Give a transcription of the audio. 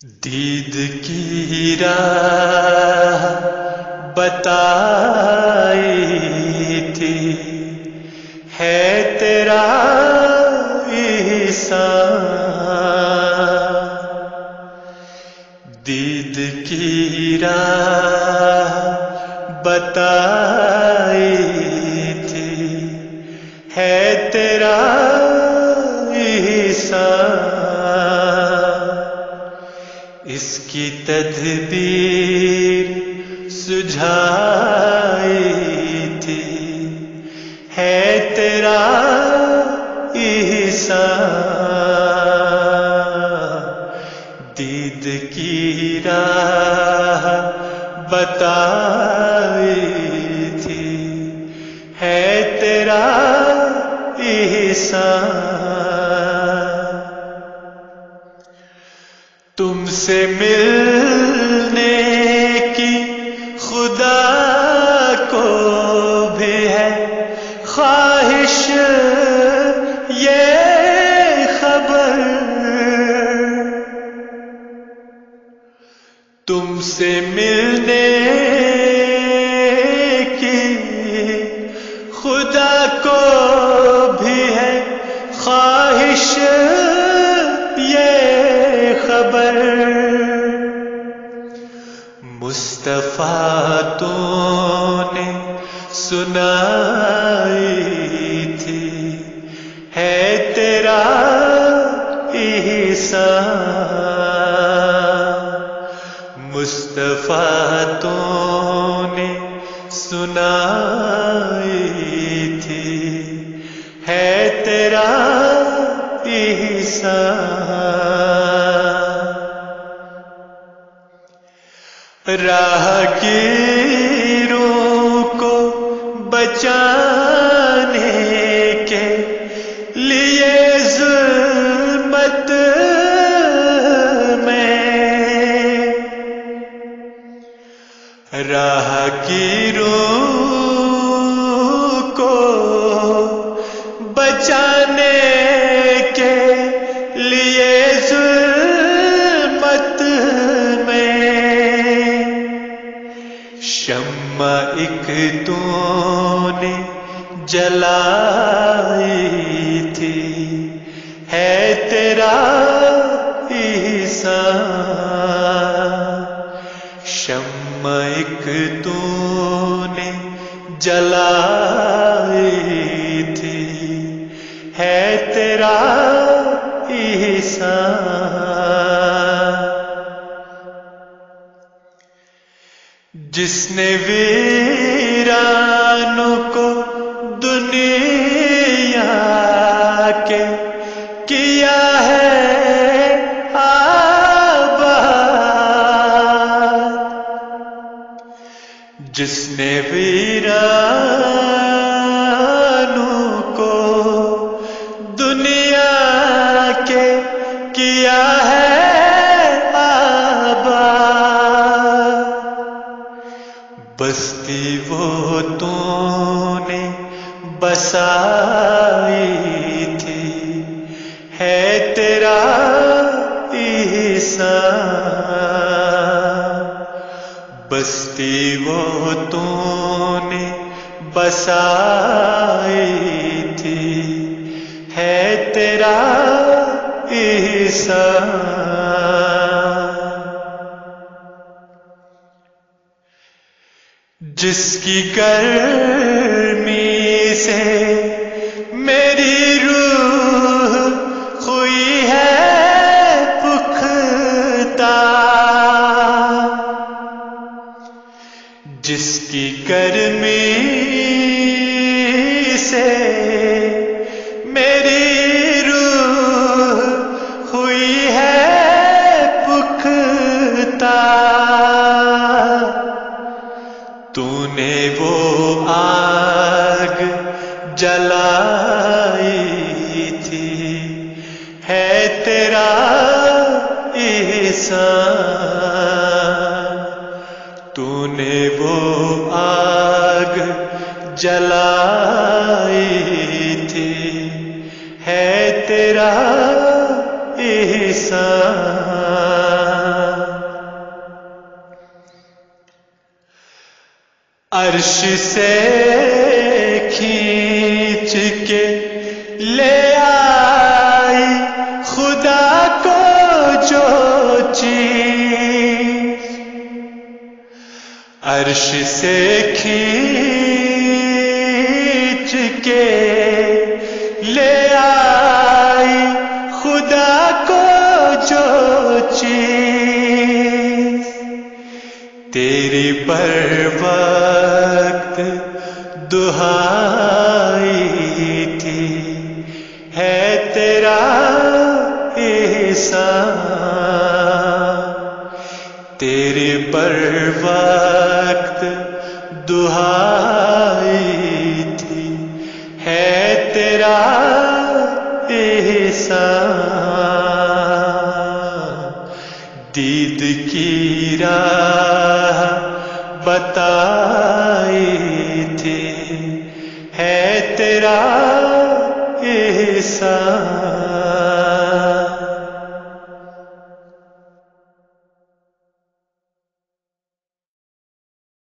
دید کی راہ بتائی تھی، ہے تیرا احسان۔ دید کی راہ بتائی تھی، ہے تیرا احسان۔ اس کی تدبیر سجھائی تھی، ہے تیرا احسان۔ دید کی راہ بتائی تھی، ہے تیرا احسان۔ تم سے ملنے کی خدا کو بھی ہے خواہش، یہ خبر تم سے ملنے کی خدا کو بھی ہے خواہش، یہ خبر مصطفیٰ تو نے سنائی تھی، ہے تیرا احسان۔ مصطفیٰ تو نے سنائی تھی، ہے تیرا احسان۔ راہگیروں کو بچانے کے لیے ظلمت میں، راہگیروں کو بچانے کے لیے ظلمت میں، شمع ایک تو نے جلائی تھی، ہے تیرا احسان۔ شمع ایک تو نے جلائی تھی، ہے تیرا احسان۔ جس نے ویرانوں کو دنیا کے کیا ہے آباد، جس نے ویرانوں کو دنیا کے کیا ہے آباد، بستی وہ تو نے بسائی تھی، ہے تیرا احسان۔ بستی وہ تو نے بسائی تھی، ہے تیرا احسان۔ جس کی گرمی سے میری روح ہوئی ہے پختہ، جس کی گرمی سے میری روح ہوئی ہے پختہ، تو نے وہ آگ جلائی تھی، ہے تیرا احسان۔ تو نے وہ آگ جلائی تھی، ہے تیرا احسان۔ عرش سے کھینچ کے لے آئی خدا کو جو چیز، عرش سے کھینچ کے لے آئی خدا کو جو چیز، تیری بر وقت دہائی تھی، ہے تیرا احسان، تیری بر وقت دہائی تھی، ہے تیرا احسان، دید کی راہ بتائی تھی، ہے تیرا احسان۔